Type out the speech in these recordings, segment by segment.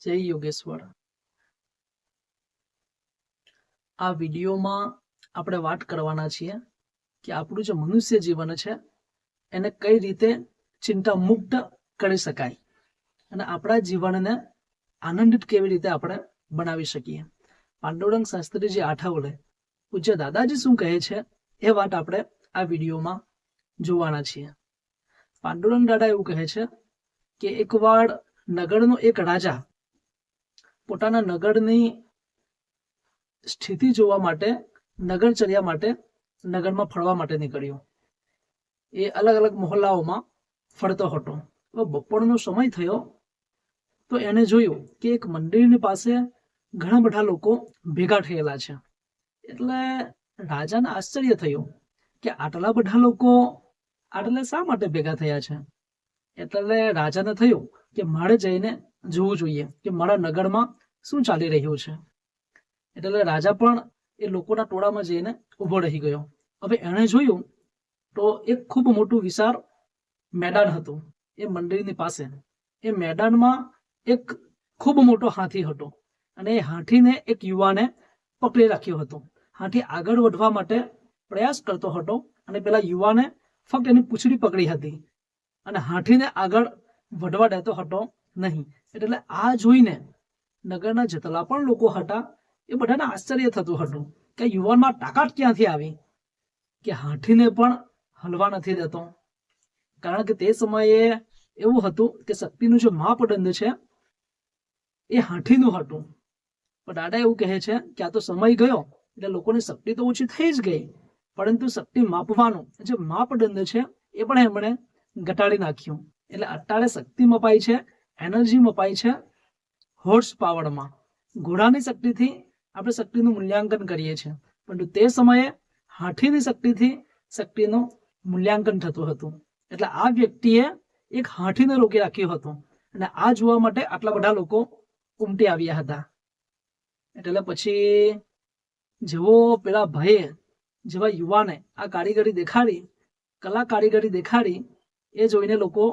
જય યોગેશ્વર। આ વિડીયોમાં આપણે વાત કરવાના છીએ કે આપણું જે મનુષ્ય જીવન છે એને કઈ રીતે ચિંતા મુક્ત કરી શકાય અને આપણા જીવનને આનંદિત કેવી રીતે આપણે બનાવી શકીએ। પાંડુરંગ શાસ્ત્રીજી આઠવલે પૂજ્ય દાદાજી શું કહે છે એ વાત આપણે આ વિડીયોમાં જોવાના છીએ। પાંડુરંગ દાદા એવું કહે છે કે એકવાર નગરનો એક રાજા પોતાના નગરની સ્થિતિ જોવા માટે નગરચર્યા માટે નગરમાં ફરવા માટે નીકળ્યો। એ અલગ અલગ મોહલ્લાઓમાં ફરતો હતો। બપોરનો સમય થયો તો એને જોયું કે એક મંદિરની પાસે ઘણા બધા લોકો ભેગા થયેલા છે। એટલે રાજાને આશ્ચર્ય થયું કે આટલા બધા લોકો આટલે શા માટે ભેગા થયા છે। એટલે રાજાને થયું કે મારે જઈને જોવું જોઈએ કે મારા નગરમાં શું ચાલી રહ્યું છે। એટલે રાજા પણ એ લોકોના ટોળામાં જઈને ઊભો રહી ગયો। હવે એણે જોયું તો એક ખૂબ મોટું વિશાળ મેદાન હતું એ મંદિરની પાસે। એ મેદાનમાં એક ખૂબ મોટો હાથી હતો અને એ હાથીને એક યુવાને પકડી રાખ્યો હતો। હાથી આગળ વધવા માટે પ્રયાસ કરતો હતો અને પેલા યુવાને ફક્ત એની પૂંછડી પકડી હતી અને હાથીને આગળ વધવા દેતો હતો નહીં। એટલે આ જોઈને નગરના જેટલા પણ લોકો હતા એ બધાને આશ્ચર્ય થતું હતું કે યુવાનમાં તાકાત ક્યાંથી આવી કે હાથીને પણ હલવા નથી દેતો। કારણ કે તે સમયે એવું હતું કે શક્તિનું જે માપદંડ છે એ હાથીનું હતું। પણ દાદા એવું કહે છે કે આ તો સમય ગયો એટલે લોકોની શક્તિ તો ઓછી થઈ જ ગઈ, પરંતુ શક્તિ માપવાનું જે માપદંડ છે એ પણ એમણે ઘટાડી નાખ્યું। એટલે અત્યારે શક્તિ મપાય છે, એનર્જી મપાય છે હોર્સ પાવરમાં। ઘોડાની શક્તિથી આપણે શક્તિનું મૂલ્યાંકન કરીએ છીએ, પરંતુ તે સમયે હાથીની શક્તિથી શક્તિનું મૂલ્યાંકન થતું હતું। એટલે આ વ્યક્તિએ એક હાથીને રોકી રાખ્યો હતો અને આ જોવા માટે આટલા બધા લોકો ઉમટી આવ્યા હતા। એટલે પછી જેવો પેલા ભાઈએ જેવા યુવાને આ કારીગરી દેખાડી, કલા કારીગરી દેખાડી, એ જોઈને લોકો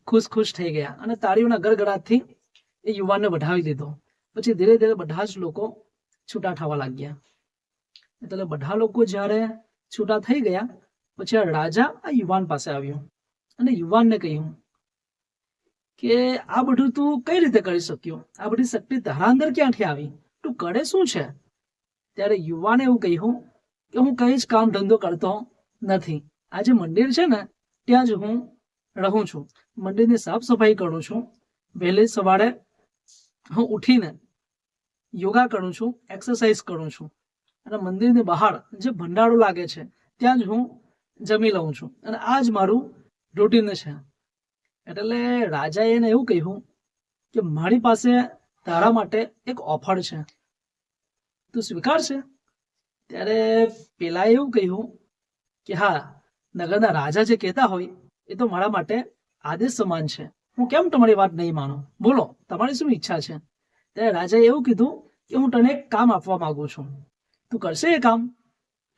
ખુશ ખુશ થઈ ગયા અને તાળીઓના ગડગડાટથી એ યુવાનને વધાવી દીધો। પછી ધીરે ધીરે બધા જ લોકો છૂટા થવા લાગ્યા। એટલે બધા લોકો જ્યારે છૂટા થઈ ગયા પછી આ રાજા આ યુવાન પાસે આવ્યો અને યુવાનને કહ્યું કે આ બધું તું કઈ રીતે કરી શક્યો, આ બધી શક્તિ તારા અંદર ક્યાંથી આવી, તું કરે શું છે। ત્યારે યુવાને એવું કહ્યું કે હું કઈ જ કામ ધંધો કરતો નથી, આ જે મંદિર છે ને ત્યાં જ હું રહું છું, મંદિરની સાફ સફાઈ કરું છું, વહેલી સવારે હું ઉઠીને યોગા કરું છું, એક્સરસાઇઝ કરું છું અને મંદિરની બહાર જે ભંડારો લાગે છે ત્યાં જ હું જમી લઉં છું અને આ જ મારું રૂટીન છે। એટલે રાજાએ એને એવું કહ્યું કે મારી પાસે તારા માટે એક ઓફર છે, તું સ્વીકારશે। ત્યારે પેલા એવું કહ્યું કે હા, નગરના રાજા જે કહેતા હોય એ તો મારા માટે આદેશ સમાન છે, હું કેમ તમારી વાત નહીં માનું, બોલો તમારી શું ઈચ્છા છે। ત્યારે રાજાએ એવું કીધું કે હું તને એક કામ આપવા માંગુ છું, તું કરશે એ કામ।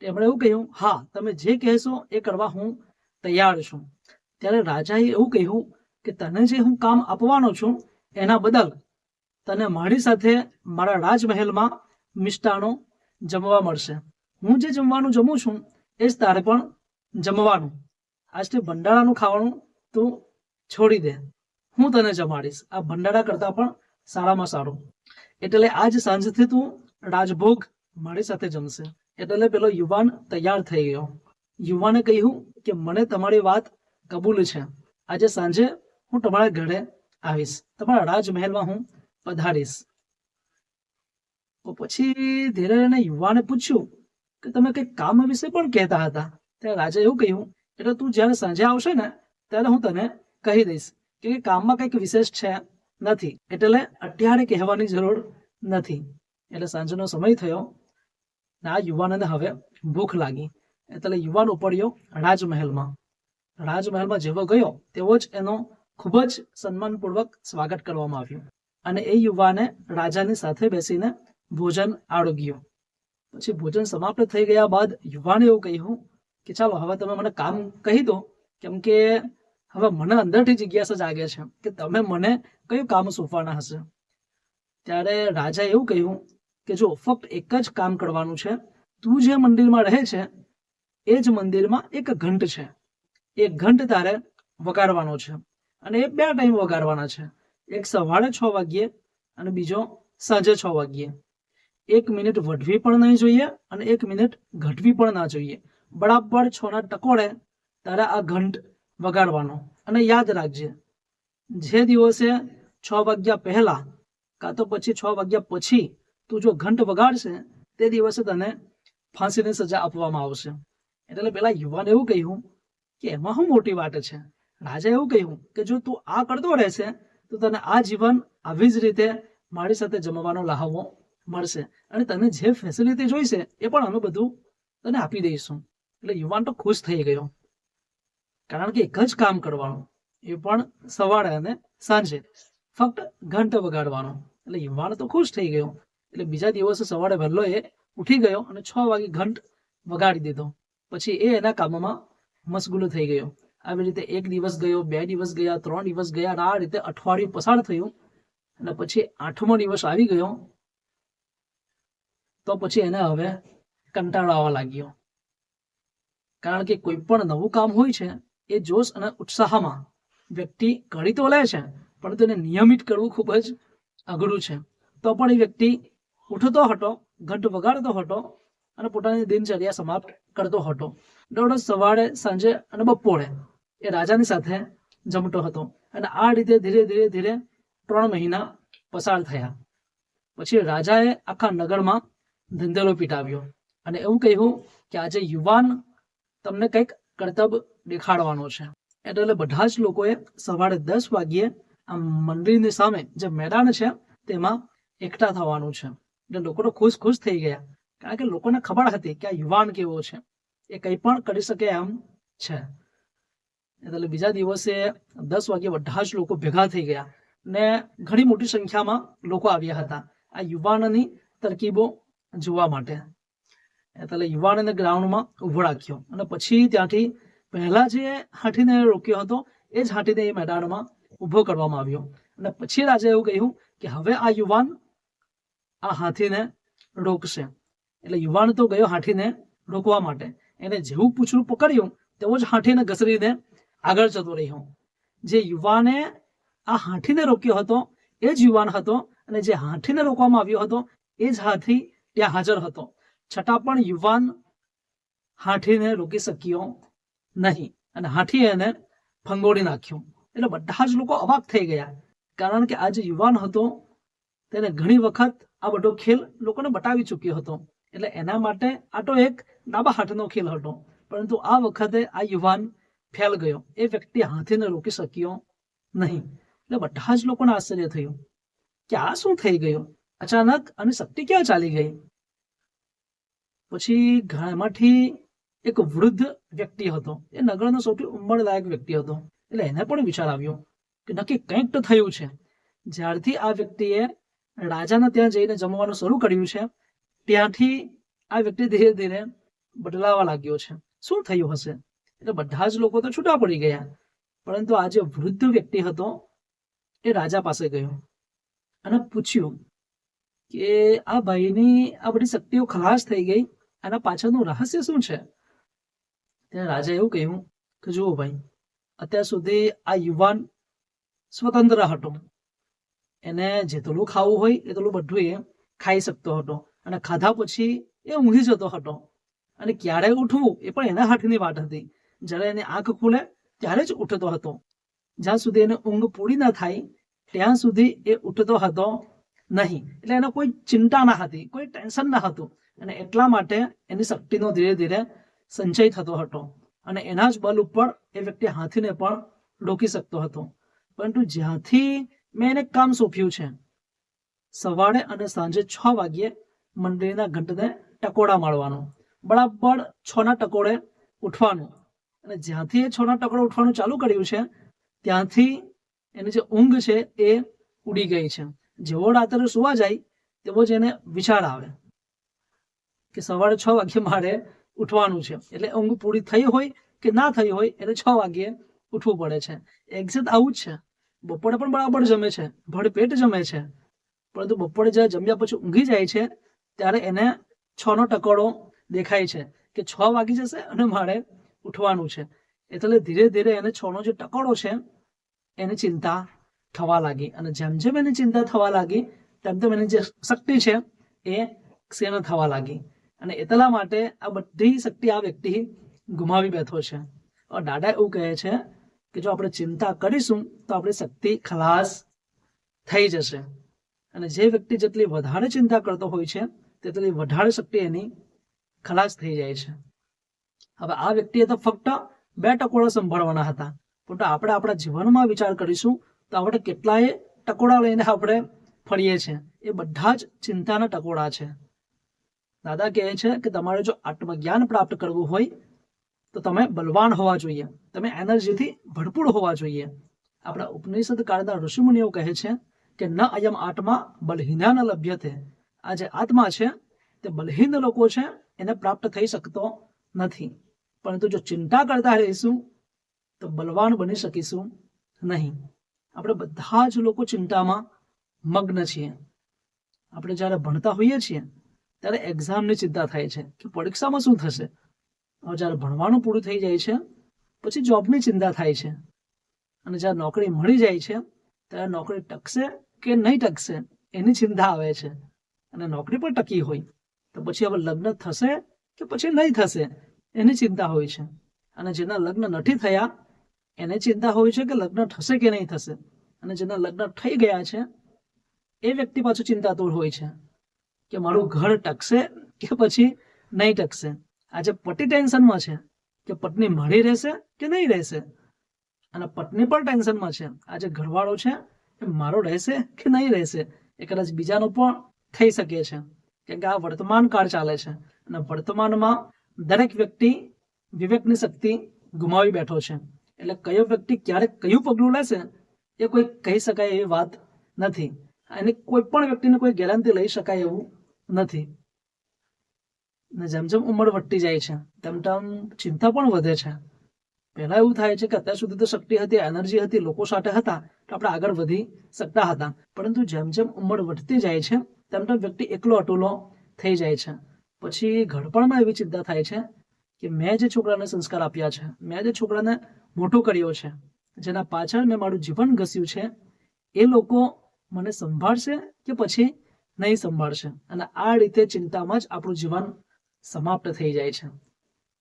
તેમણે એવું કહ્યું હા, તમે જે કહેશો એ કરવા હું તૈયાર છું। ત્યારે રાજાએ એવું કહ્યું કે તને જે હું કામ આપવાનો છું એના બદલ તને મારી સાથે મારા રાજમહેલમાં મિષ્ટાનો જમવા મળશે। હું જે જમવાનું જમું છું એ જ તારે પણ જમવાનું। આજથી ભંડારાનું ખાવાનું તું છોડી દે, હું તને જમાડીશ, આ ભંડારા કરતાં પણ સારામાં સારું। એટલે આજ સાંજથી તું રાજભોગ મારી સાથે જમશે। એટલે પેલો યુવાન તૈયાર થઈ ગયો। યુવાને કહ્યું કે મને તમારી વાત કબૂલ છે, આજે સાંજે હું તમારા ઘરે આવીશ, તમારા રાજમહેલમાં હું પધારીશ। તો પછી ધીરે ધીરે યુવાને પૂછ્યું કે તમે કંઈક કામ વિશે પણ કહેતા હતા। ત્યારે રાજાએ એવું કહ્યું એટલે તું જ્યારે સાંજે આવશે ને ત્યારે હું તને કહી દઈશ કે કામમાં કંઈક વિશેષ છે નથી, એટલે અત્યારે કહેવાની જરૂર નથી। એટલે સાંજનો સમય થયો ને આ યુવાનને હવે ભૂખ લાગી, એટલે યુવાન ઉપડ્યો રાજમહેલમાં। રાજમહેલમાં જેવો ગયો તેવો જ એનો ખૂબ જ સન્માનપૂર્વક સ્વાગત કરવામાં આવ્યું અને એ યુવાને રાજાની સાથે બેસીને ભોજન આરોગ્યું। પછી ભોજન સમાપ્ત થઈ ગયા બાદ યુવાને એવું કહ્યું કે ચાલો હવે તમે મને કામ કહી દો, કેમ કે હવે મને અંદરથી જિજ્ઞાસા જાગે છે કે તમે મને કયું કામ સોંપવાના હશે। ત્યારે રાજાએ એવું કહ્યું કે જો ફક્ત એક જ કામ કરવાનું છે, તું જે મંદિરમાં રહે છે એ જ મંદિરમાં એક ઘંટ છે, એ ઘંટ તારે વગાડવાનો છે, અને એ 2 ટાઈમ વગાડવાના છે, એક સવારે 6 વાગ્યે અને બીજો સાંજે 6 વાગ્યે. 1 મિનિટ વઢવી પણ નહીં જોઈએ અને 1 મિનિટ ઘટવી પણ ના જોઈએ. બરાબર 6 ના ટકોરે તારે આ ઘંટ વગાડવાનો. અને યાદ રાખજે, જે દિવસે 6 વાગ્યા પહેલા કાં તો પછી 6 વાગ્યા પછી તું જો ઘંટ વગાડશે તે દિવસે તને ફાંસીની સજા આપવામાં આવશે. એટલે પેલા યુવાન એવું કહ્યું કે એમાં શું મોટી વાત છે. રાજા એવું કહ્યું કે જો તું આ કરતો રહેશે તો તને આ જીવન આવી જ રીતે મારી સાથે જમવાનો લહાવો મળશે, અને તને જે ફેસિલિટી જોઈશે એ પણ અમે બધું તને આપી દઈશું. એટલે યુવાન તો ખુશ થઈ ગયો, કારણ કે એક જ કામ કરવાનું, એ પણ સવારે અને સાંજે, ફક્ત ઘંટ વગાડવાનો. એટલે યુવાન તો ખુશ થઈ ગયો. એટલે બીજા દિવસે સવારે વહેલો એ ઉઠી ગયો અને 6 વાગે ઘંટ વગાડી દીધો. પછી એ એના કામમાં મશગુલ થઈ ગયો. આવી રીતે 1 દિવસ ગયો, 2 દિવસ ગયા, 3 દિવસ ગયા, અને આ રીતે અઠવાડિયું પસાર થયું. અને પછી 8મો દિવસ આવી ગયો તો પછી એને હવે કંટાળો આવવા લાગ્યો, કારણ કે કોઈ પણ નવું કામ હોય છે એ જોશ અને ઉત્સાહમાં વ્યક્તિ કરી તો લે છે, પરંતુ એને નિયમિત કરવું ખૂબ જ અઘરું છે. તો પણ એ વ્યક્તિ ઉઠતો હતો, ઘંટ વગાડતો હતો અને પોતાની દિનચર્યા સમાપ્ત કરતો હતો. દરરોજ સવારે, સાંજે અને બપોરે એ રાજાની સાથે જમતો હતો. અને આ રીતે ધીરે ધીરે ધીરે 3 મહિના પસાર થયા. પછી રાજાએ આખા નગરમાં ધંધેલો પીટાવ્યો અને એવું કહ્યું કે આજે યુવાન તમને કંઈક કરતબ દેખાડવાનો છે. એટલે બધા જ લોકોએ સવારે 10 વાગ્યે આ મંદિરની સામે જે મેદાન છે તેમાં એકઠા થવાનું છે. એટલે લોકો તો ખુશ થઈ ગયા, કારણ કે લોકોને ખબર હતી કે આ યુવાન કેવો છે, એ કંઈ પણ કરી શકે એમ છે. એટલે બીજા દિવસે 10 વાગ્યે બધા જ લોકો ભેગા થઈ ગયા ને ઘણી મોટી સંખ્યામાં લોકો આવ્યા હતા આ યુવાનની તરકીબો જોવા માટે. એટલે યુવાનને ગ્રાઉન્ડમાં ઉભો રાખ્યો અને પછી ત્યાંથી પહેલા જે હાથીને રોક્યો હતો એ જ હાથીને એ મેદાનમાં ઉભો કરવામાં આવ્યો. અને પછી રાજાએ એવું કહ્યું કે હવે આ યુવાન આ હાથીને રોકશે. એટલે યુવાન તો ગયો હાથીને રોકવા માટે. એને જેવું પૂંછડું પકડ્યું તેવો જ હાથીને ઘસરીને આગળ જતો રહ્યો. જે યુવાને આ હાથીને રોક્યો હતો એ જ યુવાન હતો, અને જે હાથીને રોકવામાં આવ્યો હતો એ જ હાથી ત્યાં હાજર હતો. છતાં પણ યુવાન હાથીને રોકી શક્યો નહીં અને હાથીએ એને ફંગોળી નાખ્યો. એટલે બધા જ લોકો અવાક થઈ ગયા, કારણ કે આ જે યુવાન હતો તેને ઘણી વખત આ બધો ખેલ લોકોને બતાવી ચૂક્યો હતો. એટલે એના માટે આ તો એક ડાબા હાથનો ખેલ હતો, પરંતુ આ વખતે આ યુવાન ફેલ ગયો. એ વ્યક્તિ હાથીને રોકી શક્યો નહીં. એટલે બધા જ લોકોને આશ્ચર્ય થયું કે આ શું થઈ ગયું, અચાનક આની શક્તિ ક્યાં ચાલી ગઈ. પછી એમાંથી એક વૃદ્ધ વ્યક્તિ હતો, એ નગરનો સૌથી ઉંમરલાયક વ્યક્તિ હતો. એટલે એને પણ વિચાર આવ્યો કે નક્કી કંઈક તો થયું છે. જ્યારથી આ વ્યક્તિએ રાજાને ત્યાં જઈને જમવાનું શરૂ કર્યું છે ત્યાંથી આ વ્યક્તિ ધીરે ધીરે બદલાવા લાગ્યો છે. શું થયું હશે? એટલે બધા જ લોકો તો છૂટા પડી ગયા, પરંતુ આ જે વૃદ્ધ વ્યક્તિ હતો એ રાજા પાસે ગયો અને પૂછ્યું કે આ ભાઈની આ બધી શક્તિઓ ખલાસ થઈ ગઈ, આના પાછળનું રહસ્ય શું છે? ત્યારે રાજા એવું કહ્યું કે જુઓ ભાઈ, અત્યાર સુધી આ યુવાન સ્વતંત્ર હતો. એને જેટલું ખાવું હોય એટલું બધું એ ખાઈ શકતો હતો, અને ખાધા પછી એ ઊંઘી જતો હતો, અને ક્યારે ઉઠવું એ પણ એના હાથની વાત હતી. જ્યારે એની આંખ ખુલે ત્યારે જ ઉઠતો હતો. જ્યાં સુધી એને ઊંઘ પૂરી ના થાય ત્યાં સુધી એ ઉઠતો હતો નહીં. એટલે એને કોઈ ચિંતા ના હતી, કોઈ ટેન્શન ના હતું, અને એટલા માટે એની શક્તિનો ધીરે ધીરે સંચય થતો હતો, અને એના જ બલ ઉપર એ વ્યક્તિ હાથીને પણ રોકી શકતો હતો. પરંતુ જ્યાંથી મેં એને કામ સોંપ્યું છે, સવારે અને સાંજે 6 વાગ્યે મંદિરના ઘંટને ટકોડા મારવાનો, બરાબર 6 ના ટકોડે ઉઠવાનું. અને જ્યાંથી એ 6 ના ટકોડે ઉઠવાનું ચાલુ કર્યું છે ત્યાંથી એની જે ઊંઘ છે એ ઉડી ગઈ છે. જેવો રાત્રે સુવા જાય તેવો જ એને વિચાર આવે કે સવારે 6 વાગ્યે મારે ઉઠવાનું છે. એટલે ઊંઘ પૂરી થઈ હોય કે ના થઈ હોય એટલે 6 વાગ્યે ઉઠવું પડે છે. એક્ઝેક્ટ આવું જ છે. બપોરે પણ બરાબર જમે છે, ભરપેટ જમે છે, પરંતુ બપોરે જ્યારે જમ્યા પછી ઊંઘી જાય છે ત્યારે એને 6નો ટકોરો દેખાય છે કે 6 વાગી જશે અને મારે ઉઠવાનું છે. એટલે ધીરે ધીરે એને 6નો જે ટકોરો છે એની ચિંતા થવા લાગી, અને જેમ જેમ એની ચિંતા થવા લાગી તેમ તેમ એની જે શક્તિ છે એ ક્ષીણ થવા લાગી, અને એટલા માટે આ બધી શક્તિ આ વ્યક્તિ ગુમાવી બેઠો છે. દાદા એવું કહે છે કે જો આપણે ચિંતા કરીશું તો આપણી શક્તિ ખલાસ થઈ જશે, અને જે વ્યક્તિ જેટલી વધારે ચિંતા કરતો હોય છે તેટલી વધારે શક્તિ એની ખલાસ થઈ જાય છે. હવે આ વ્યક્તિએ તો ફક્ત 2 ટકોરા સંભાળવાના હતા, પરંતુ આપણે આપણા જીવનમાં વિચાર કરીશું તો આપણે કેટલાય ટકોરા લઈને આપણે ફરીએ છીએ. એ બધા જ ચિંતાના ટકોરા છે. દાદા કહે છે કે તમારે જો આત્મજ્ઞાન પ્રાપ્ત કરવું હોય તો તમે બલવાન હોવા જોઈએ, તમે એનર્જીથી ભરપૂર હોવા જોઈએ. આપણા ઉપનિષદ કાળના ઋષિમુનિઓ કહે છે કે ન અયમ આત્મા બલહીના ન લભ્યતે. આ જે આત્મા છે તે બલહીન લોકો છે એને પ્રાપ્ત થઈ શકતો નથી, પરંતુ જો ચિંતા કરતા રહીશું તો બલવાન બની શકીશું નહીં. આપણે બધા જ લોકો ચિંતામાં મગ્ન છીએ. આપણે જ્યારે ભણતા હોઈએ છીએ ત્યારે એક્ઝામની ચિંતા થાય છે કે પરીક્ષામાં શું થશે. હવે જ્યારે ભણવાનું પૂરું થઈ જાય છે પછી જોબની ચિંતા થાય છે, અને જ્યારે નોકરી મળી જાય છે ત્યારે નોકરી ટકશે કે નહીં ટકશે એની ચિંતા આવે છે, અને નોકરી પણ ટકી હોય તો પછી હવે લગ્ન થશે કે પછી નહીં થશે એની ચિંતા હોય છે, અને જેના લગ્ન નથી થયા એને ચિંતા હોય છે કે લગ્ન થશે કે નહીં થશે, અને જેના લગ્ન થઈ ગયા છે એ વ્યક્તિ પાછું ચિંતાતુર હોય છે કે મારું ઘર ટકશે કે પછી નહીં ટકશે. આજે પતિ ટેન્શનમાં છે કે પત્ની મળી રહેશે કે નહીં રહેશે, અને પત્ની પણ ટેન્શનમાં છે આજે ઘરવાળો છે એ મારો રહેશે કે નહીં રહેશે. એ કદાચ બીજાનો પણ થઈ શકે છે, કેમ કે આ વર્તમાન કાળ ચાલે છે, અને વર્તમાનમાં દરેક વ્યક્તિ વિવેકની શક્તિ ગુમાવી બેઠો છે. એટલે કયો વ્યક્તિ ક્યારેક કયું પગલું લેશે એ કોઈ કહી શકાય એવી વાત નથી, અને કોઈ પણ વ્યક્તિને કોઈ ગેરંટી લઈ શકાય એવું નથી. ને જેમ જેમ ઉંમર વધતી જાય છે તેમ તેમ ચિંતા પણ વધે છે. પહેલા એવું થાય છે કે અત્યાર સુધી તો શક્તિ હતી, એનર્જી હતી, લોકો સાથે હતા તો આપણે આગળ વધી શકતા હતા, પરંતુ જેમ જેમ ઉંમર વધતી જાય છે તેમ તેમ વ્યક્તિ એકલો અટુલો થઈ જાય છે. પછી ઘડપણમાં એવી ચિંતા થાય છે કે મેં જે છોકરાને સંસ્કાર આપ્યા છે, મેં જે છોકરાને મોટો કર્યો છે, જેના પાછળ મેં મારું જીવન ઘસ્યું છે, એ લોકો મને સંભાળશે કે પછી નહીં સંભાળશે. અને આ રીતે ચિંતામાં જ આપણું જીવન સમાપ્ત થઈ જાય છે.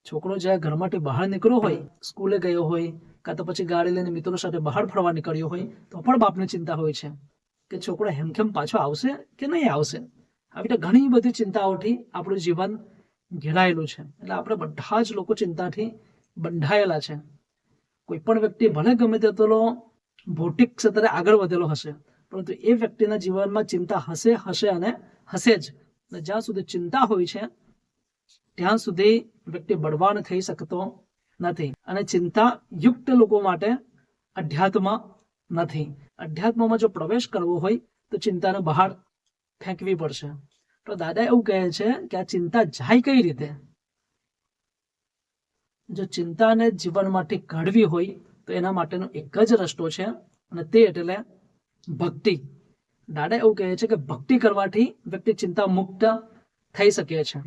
છોકરો જ્યારે ઘરમાંથી બહાર નીકળ્યો હોય, સ્કૂલે ગયો હોય, કાં તો પછી ગાડી લઈને મિત્રો સાથે બહાર ફરવા નીકળ્યો હોય તો પણ બાપની ચિંતા હોય છે કે છોકરો હેમખેમ પાછો આવશે કે નહીં આવશે. આવી રીતે ઘણી બધી ચિંતાઓથી આપણું જીવન ઘેરાયેલું છે. એટલે આપણે બધા જ લોકો ચિંતાથી બંધાયેલા છે. કોઈ પણ વ્યક્તિ ભલે ગમે તેટલો ભૌતિક ક્ષેત્રે આગળ વધેલો હશે, પરંતુ એ વ્યક્તિના જીવનમાં ચિંતા હશે હશે અને હશે જ. અને જ્યાં સુધી ચિંતા હોય છે ત્યાં સુધી વ્યક્તિ બળવાન થઈ શકતો નથી. અને ચિંતા યુક્ત લોકો માટે અધ્યાત્મ નથી. અધ્યાત્મમાં જો પ્રવેશ કરવો હોય તો ચિંતાને બહાર ફેંકવી પડશે. તો દાદા એવું કહે છે કે આ ચિંતા જાય કઈ રીતે. જો ચિંતાને જીવનમાંથી કાઢવી હોય તો એના માટેનો એક જ રસ્તો છે, અને તે એટલે ભક્તિ. દાદા એવું કહે છે કે ભક્તિ કરવાથી વ્યક્તિ ચિંતા મુક્ત થઈ શકે છે.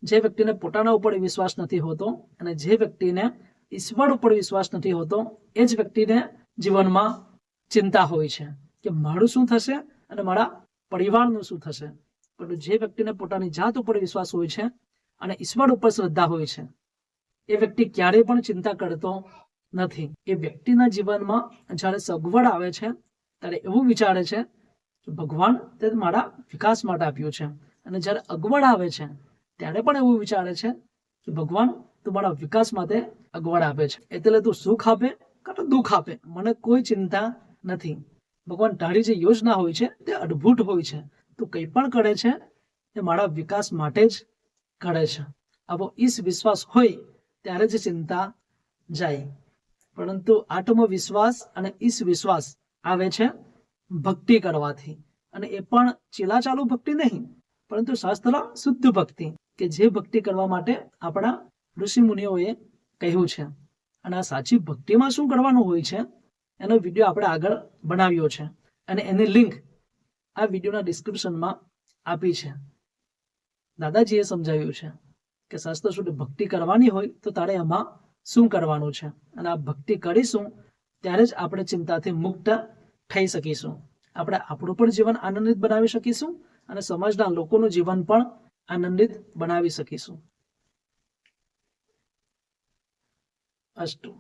જે વ્યક્તિને પોતાના ઉપર વિશ્વાસ નથી હોતો અને જે વ્યક્તિને ઈશ્વર ઉપર વિશ્વાસ નથી હોતો એ જ વ્યક્તિને જીવનમાં ચિંતા હોય છે કે મારું શું થશે અને મારા પરિવારનું શું થશે. પરંતુ જે વ્યક્તિને પોતાની જાત ઉપર વિશ્વાસ હોય છે અને ઈશ્વર ઉપર શ્રદ્ધા હોય છે એ વ્યક્તિ ક્યારેય પણ ચિંતા કરતો નથી. એ વ્યક્તિના જીવનમાં જ્યારે સગવડ આવે છે ત્યારે એવું વિચારે છે કે ભગવાન તે મારા વિકાસ માટે આપ્યું છે, અને જ્યારે અગવડ આવે છે ત્યારે પણ એવું વિચારે છે કે ભગવાન તમારા વિકાસ માટે અગવડ આપે છે, એટલે તું સુખ આપે કાં તો દુઃખ આપે, મને કોઈ ચિંતા નથી. ભગવાન તારી જે યોજના હોય છે તે અદ્ભુત હોય છે, તું કંઈ પણ કરે છે એ મારા વિકાસ માટે જ કરે છે. આવો ઈશ વિશ્વાસ હોય ત્યારે જ ચિંતા જાય. પરંતુ આત્મવિશ્વાસ અને ઈશ વિશ્વાસ આવે છે ભક્તિ કરવાથી, અને એ પણ ચીલાચાલુ ભક્તિ નહીં, પરંતુ શાસ્ત્ર શુદ્ધ ભક્તિ, કે જે ભક્તિ કરવા માટે આપણા ઋષિ મુનિઓએ કહ્યું છે. અને આ સાચી ભક્તિમાં શું કરવાનું હોય છે એનો વિડીયો આપણે આગળ બનાવ્યો છે, અને એની લિંક આ વિડીયોના ડિસ્ક્રિપ્શનમાં આપી છે. દાદાજીએ સમજાવ્યું છે કે શાસ્ત્ર શુદ્ધ ભક્તિ કરવાની હોય તો તારે એમાં શું કરવાનું છે, અને આ ભક્તિ કરીશું ત્યારે જ આપણે ચિંતાથી મુક્ત થઈ શકીશું. આપણે આપણું પણ જીવન આનંદિત બનાવી શકીશું અને સમાજના લોકોનું જીવન પણ આનંદિત બનાવી શકીશું. અસ્તુ.